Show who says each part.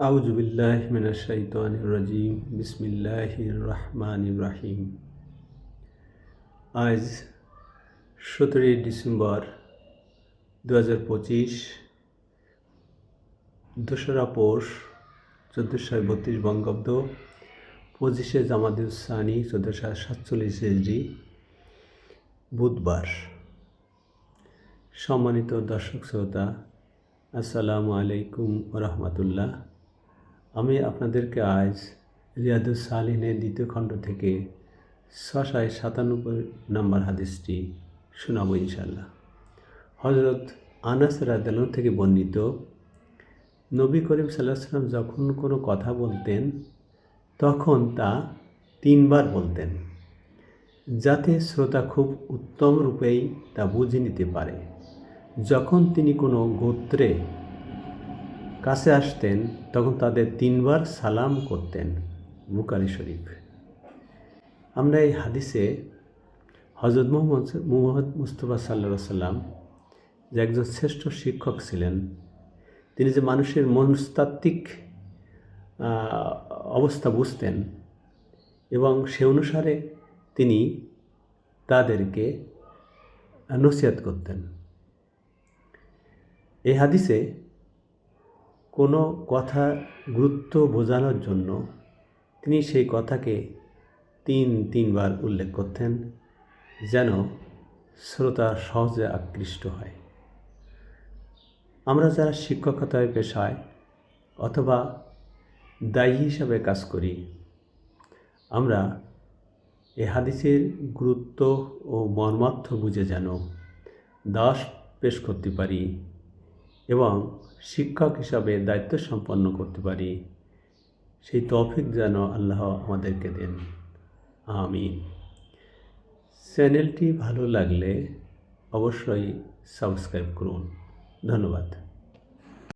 Speaker 1: আউযু বিল্লাহি মিনাশ শাইতানির রাজিম। বিসমিল্লাহির রহমানির রহিম। আজ 17 ডিসেম্বর 2025, 2রা পৌষ 1432 বঙ্গাব্দ, 25শে জামাদুস সানি 1447 হিজরি, বুধবার। সম্মানিত দর্শক শ্রোতা, আসসালামু আলাইকুম ওয়া রাহমাতুল্লাহ। আমি আপনাদেরকে আজ রিয়াদুস সালিহিনের 2য় খণ্ড থেকে 697 নম্বর হাদিসটি শোনাবো ইনশাআল্লাহ। হযরত আনাস রাদিয়াল্লাহু থেকে বর্ণিত, নবী করিম সাল্লাল্লাহু আলাইহি ওয়াসাল্লাম যখন কোনো কথা বলতেন তখন তা 3 বার বলতেন, যাতে শ্রোতা খুব উত্তম রূপেই তা বুঝে নিতে পারে। যখন তিনি কোনো গোত্রে কাছে আসতেন তখন তাদের 3 বার সালাম করতেন। বুখারী শরীফ। আমরা এই হাদিসে হযরত মুহাম্মদ মুস্তাফা সাল্লাল্লাহু আলাইহি সাল্লাম, যে একজন শ্রেষ্ঠ শিক্ষক ছিলেন, তিনি যে মানুষের মনস্তাত্ত্বিক অবস্থা বুঝতেন এবং সে অনুসারে তিনি তাদেরকে নসিহত করতেন। এই হাদিসে কোনো কথা গুরুত্ব বোঝানোর জন্য তিনি সেই কথাকে 3 বার উল্লেখ করতেন, যেন শ্রোতা সহজে আকৃষ্ট হয়। আমরা যারা শিক্ষকতায় পেশায় অথবা দায়ী হিসাবে কাজ করি, আমরা এই হাদিসের গুরুত্ব ও মর্মার্থ বুঝে যেন দাস পেশ করতে পারি এবং শিক্ষক হিসাবে দায়িত্ব সম্পন্ন করতে পারি, সেই তৌফিক যেন আল্লাহ আমাদেরকে দেন। আমিন। চ্যানেলটি ভালো লাগলে অবশ্যই সাবস্ক্রাইব করুন। ধন্যবাদ।